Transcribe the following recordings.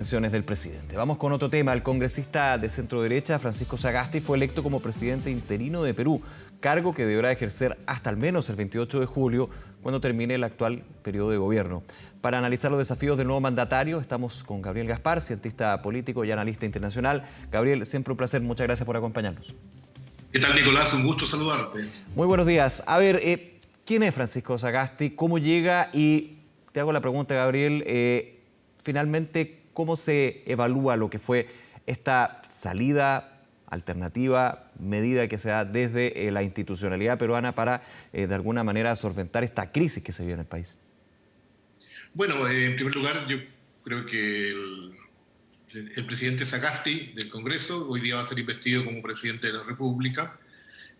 Intenciones del presidente. Vamos con otro tema. El congresista de centro derecha, Francisco Sagasti, fue electo como presidente interino de Perú, cargo que deberá ejercer hasta al menos el 28 de julio, cuando termine el actual periodo de gobierno. Para analizar los desafíos del nuevo mandatario, estamos con Gabriel Gaspar, cientista político y analista internacional. Gabriel, siempre un placer. Muchas gracias por acompañarnos. ¿Qué tal, Nicolás? Un gusto saludarte. Muy buenos días. A ver, ¿quién es Francisco Sagasti? ¿Cómo llega? Y te hago la pregunta, Gabriel, finalmente, ¿cómo se evalúa lo que fue esta salida alternativa, medida que se da desde la institucionalidad peruana para, de alguna manera, solventar esta crisis que se vive en el país? Bueno, en primer lugar, yo creo que el presidente Sagasti del Congreso hoy día va a ser investido como presidente de la República.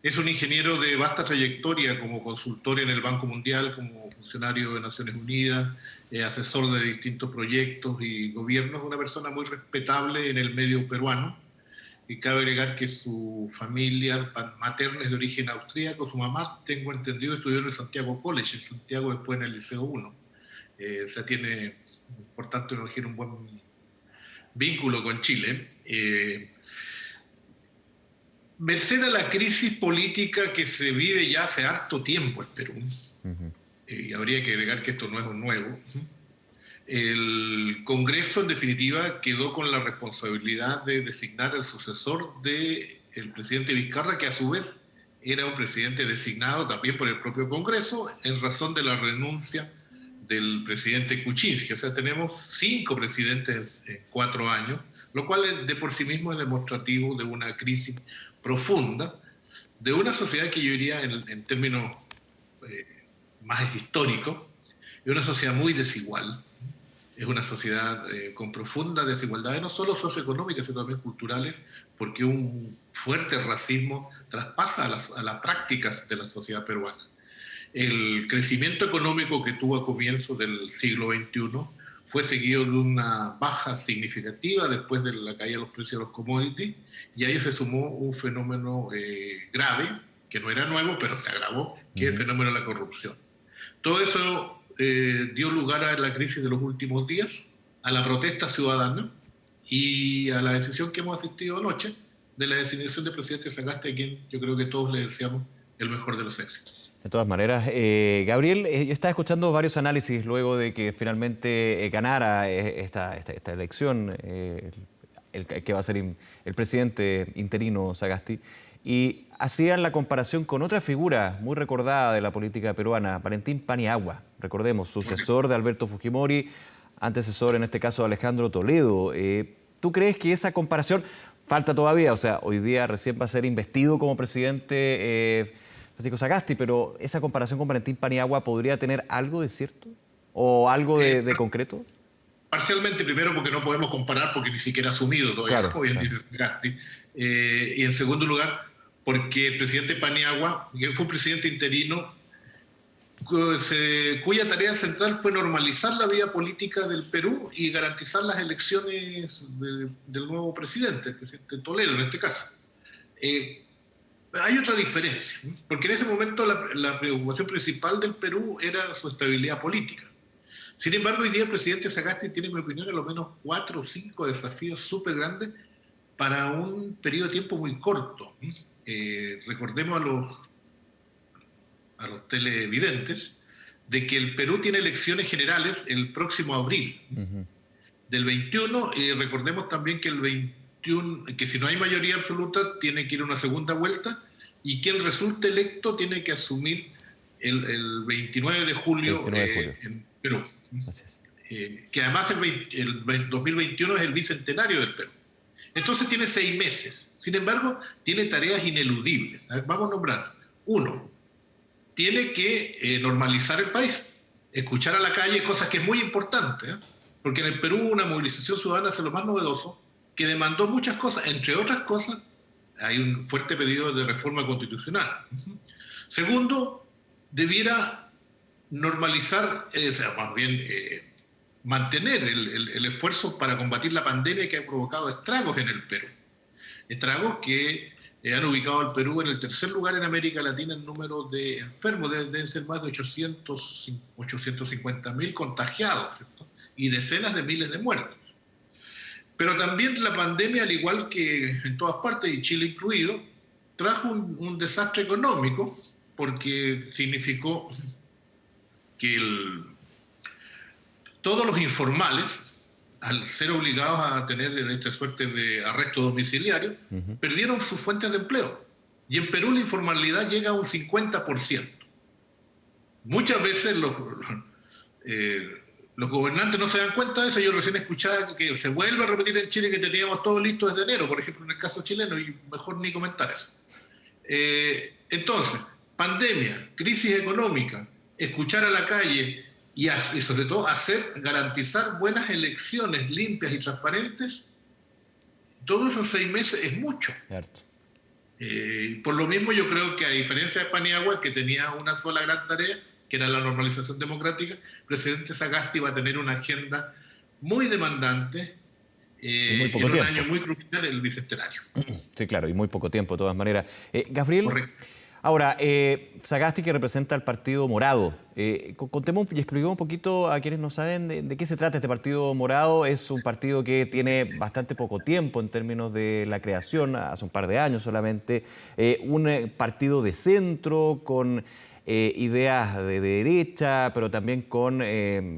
Es un ingeniero de vasta trayectoria como consultor en el Banco Mundial, como funcionario de Naciones Unidas, asesor de distintos proyectos y gobiernos, una persona muy respetable en el medio peruano. Y cabe agregar que su familia materna es de origen austríaco, su mamá, tengo entendido, estudió en el Santiago College, en Santiago, después en el Liceo 1. O sea, tiene, por tanto, imagino, un buen vínculo con Chile. Merced a la crisis política que se vive ya hace harto tiempo en Perú, y habría que agregar que esto no es un nuevo, el Congreso en definitiva quedó con la responsabilidad de designar al sucesor del presidente Vizcarra, que a su vez era un presidente designado también por el propio Congreso en razón de la renuncia del presidente Kuczynski. O sea, tenemos 5 presidentes en 4 años, lo cual de por sí mismo es demostrativo de una crisis profunda, de una sociedad que yo diría en términos más históricos, es una sociedad muy desigual, es una sociedad con profundas desigualdades, no solo socioeconómicas, sino también culturales, porque un fuerte racismo traspasa a las prácticas de la sociedad peruana. El crecimiento económico que tuvo a comienzos del siglo XXI fue seguido de una baja significativa después de la caída de los precios de los commodities, y a ello se sumó un fenómeno grave, que no era nuevo, pero se agravó, que es el fenómeno de la corrupción. Todo eso dio lugar a la crisis de los últimos días, a la protesta ciudadana y a la decisión que hemos asistido anoche de la designación del presidente Sagasti, a quien yo creo que todos le deseamos el mejor de los éxitos. De todas maneras, Gabriel, yo estaba escuchando varios análisis luego de que finalmente ganara esta elección, el que va a ser el presidente interino Sagasti, y hacían la comparación con otra figura muy recordada de la política peruana, Valentín Paniagua, recordemos, sucesor de Alberto Fujimori, antecesor en este caso de Alejandro Toledo. ¿Tú crees que esa comparación falta todavía? O sea, hoy día recién va a ser investido como presidente Francisco Sagasti, pero esa comparación con Valentín Paniagua ¿podría tener algo de cierto? ¿O algo de concreto? Parcialmente, primero porque no podemos comparar, porque ni siquiera ha asumido todavía, Claro, como bien claro. dice Sagasti. Y en segundo lugar, porque el presidente Paniagua, que fue un presidente interino, cuya tarea central fue normalizar la vida política del Perú y garantizar las elecciones del nuevo presidente, el presidente Toledo en este caso. Hay otra diferencia, porque en ese momento la preocupación principal del Perú era su estabilidad política. Sin embargo, hoy día el presidente Sagasti tiene, en mi opinión, a lo menos 4 o 5 desafíos súper grandes para un periodo de tiempo muy corto. Recordemos a los televidentes de que el Perú tiene elecciones generales el próximo abril del 21, y recordemos también que el 21, que si no hay mayoría absoluta tiene que ir a una segunda vuelta, y quien resulte electo tiene que asumir el 29 de julio, en Perú. Que además el 2021 es el bicentenario del Perú. Entonces tiene 6 meses. Sin embargo, tiene tareas ineludibles. A ver, vamos a nombrar. 1, tiene que normalizar el país, escuchar a la calle, cosas que es muy importante, porque en el Perú una movilización ciudadana es lo más novedoso, que demandó muchas cosas, entre otras cosas, hay un fuerte pedido de reforma constitucional. Segundo, debiera normalizar, o sea, más bien mantener el esfuerzo para combatir la pandemia que ha provocado estragos en el Perú. Estragos que han ubicado al Perú en el 3er lugar en América Latina en número de enfermos, deben ser más de 850.000 contagiados, ¿cierto? Y decenas de miles de muertos. Pero también la pandemia, al igual que en todas partes, y Chile incluido, trajo un desastre económico, porque significó que todos los informales, al ser obligados a tener esta suerte de arresto domiciliario, perdieron sus fuentes de empleo. Y en Perú la informalidad llega a un 50%. Muchas veces los gobernantes no se dan cuenta de eso. Yo recién escuchaba que se vuelve a repetir en Chile que teníamos todo listo desde enero, por ejemplo, en el caso chileno, y mejor ni comentar eso. Entonces, pandemia, crisis económica, escuchar a la calle y sobre todo garantizar buenas elecciones limpias y transparentes, todos esos 6 meses es mucho. Cierto. Por lo mismo yo creo que a diferencia de Paniagua, que tenía una sola gran tarea, que era la normalización democrática, el presidente Sagasti va a tener una agenda muy demandante muy poco en un tiempo. año muy crucial, el bicentenario. Sí, claro, y muy poco tiempo de todas maneras. Gabriel, Correcto. ahora, Sagasti, que representa al Partido Morado. Contemos y expliquemos un poquito a quienes no saben de qué se trata este Partido Morado. Es un partido que tiene bastante poco tiempo en términos de la creación, hace un par de años solamente. Un partido de centro con ideas de derecha, pero también con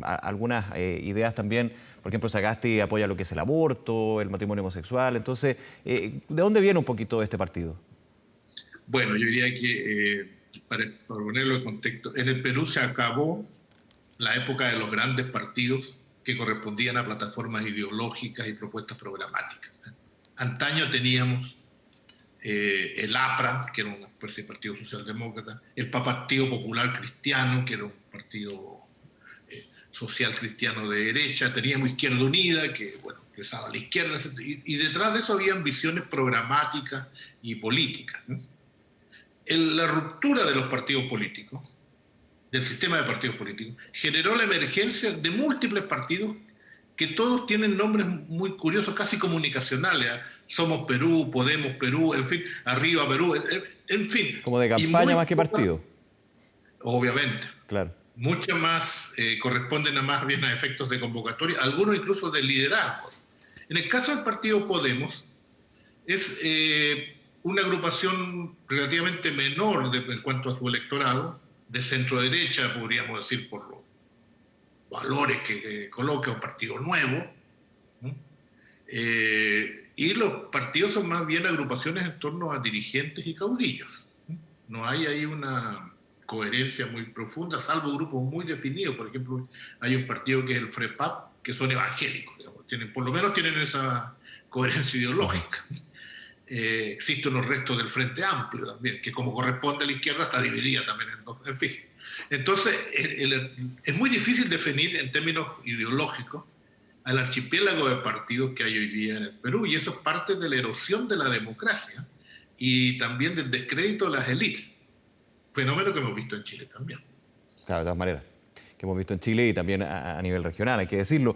algunas ideas también. Por ejemplo, Sagasti apoya lo que es el aborto, el matrimonio homosexual. Entonces, ¿de dónde viene un poquito este partido? Bueno, yo diría que, para ponerlo en contexto, en el Perú se acabó la época de los grandes partidos que correspondían a plataformas ideológicas y propuestas programáticas. Antaño teníamos el APRA, que era una especie de partido socialdemócrata, el Partido Popular Cristiano, que era un partido social cristiano de derecha, teníamos Izquierda Unida, que bueno, empezaba a la izquierda, y detrás de eso habían visiones programáticas y políticas, ¿no? La ruptura de los partidos políticos, del sistema de partidos políticos, generó la emergencia de múltiples partidos que todos tienen nombres muy curiosos, casi comunicacionales. Somos Perú, Podemos Perú, en fin, Arriba Perú, en fin. Como de campaña más que partido. Obviamente. Claro. Muchas más corresponden más bien a efectos de convocatoria, algunos incluso de liderazgos. En el caso del partido Podemos, es una agrupación relativamente menor en cuanto a su electorado, de centro derecha, podríamos decir, por los valores que coloca un partido nuevo, ¿no? Y los partidos son más bien agrupaciones en torno a dirigentes y caudillos. No hay ahí una coherencia muy profunda, salvo grupos muy definidos. Por ejemplo, hay un partido que es el FREPAP, que son evangélicos, digamos. Por lo menos tienen esa coherencia ideológica. Existen los restos del Frente Amplio también, que como corresponde a la izquierda está dividida también en dos. En fin. Entonces, es muy difícil definir en términos ideológicos al archipiélago de partidos que hay hoy día en el Perú, y eso es parte de la erosión de la democracia y también del descrédito de las élites, fenómeno que hemos visto en Chile también. Claro, de todas maneras, que hemos visto en Chile y también a nivel regional, hay que decirlo.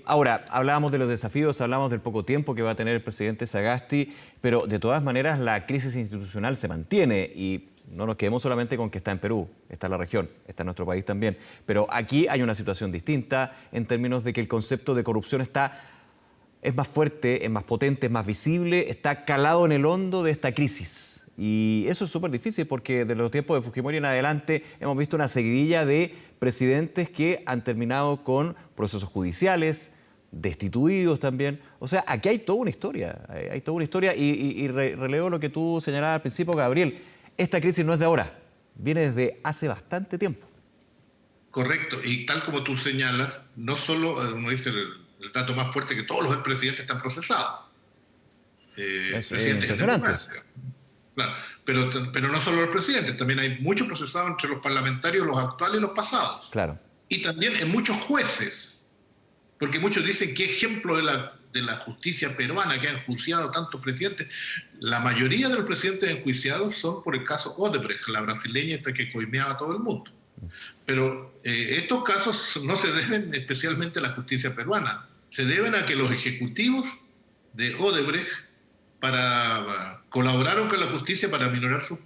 Ahora, hablábamos de los desafíos, hablamos del poco tiempo que va a tener el presidente Sagasti, pero de todas maneras la crisis institucional se mantiene y no nos quedemos solamente con que está en Perú, está en la región, está en nuestro país también. Pero aquí hay una situación distinta en términos de que el concepto de corrupción es más fuerte, es más potente, es más visible, está calado en el hondo de esta crisis. Y eso es súper difícil porque desde los tiempos de Fujimori en adelante hemos visto una seguidilla de presidentes que han terminado con procesos judiciales, destituidos también. O sea, aquí hay toda una historia, y releo lo que tú señalabas al principio, Gabriel. Esta crisis no es de ahora, viene desde hace bastante tiempo. Correcto, y tal como tú señalas, no solo, uno dice el dato más fuerte, que todos los expresidentes están procesados. Eso es impresionante. Claro, pero no solo los presidentes, también hay muchos procesados entre los parlamentarios, los actuales y los pasados. Claro. Y también en muchos jueces, porque muchos dicen qué ejemplo de la justicia peruana que han enjuiciado tantos presidentes. La mayoría de los presidentes enjuiciados son por el caso Odebrecht, la brasileña esta que coimeaba a todo el mundo. Pero estos casos no se deben especialmente a la justicia peruana, se deben a que los ejecutivos de Odebrecht colaboraron con la justicia para minorar sus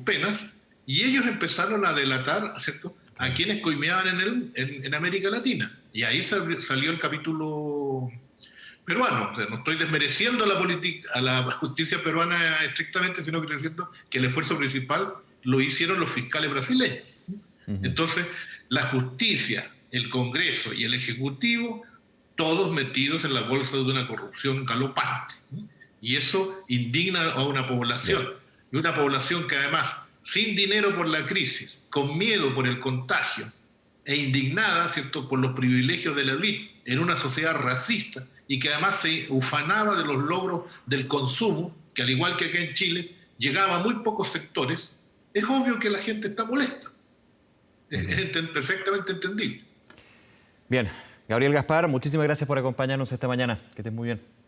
penas, y ellos empezaron a delatar, ¿cierto?, a quienes coimeaban en América Latina. Y ahí salió el capítulo peruano. O sea, no estoy desmereciendo a la justicia peruana estrictamente, sino que estoy diciendo que el esfuerzo principal lo hicieron los fiscales brasileños. Entonces, la justicia, el Congreso y el Ejecutivo, todos metidos en la bolsa de una corrupción galopante. Y eso indigna a una población. Y una población que además, sin dinero por la crisis, con miedo por el contagio, e indignada, ¿cierto?, por los privilegios de la élite en una sociedad racista y que además se ufanaba de los logros del consumo, que al igual que acá en Chile, llegaba a muy pocos sectores, es obvio que la gente está molesta. Es perfectamente entendible. Bien, Gabriel Gaspar, muchísimas gracias por acompañarnos esta mañana. Que estés muy bien.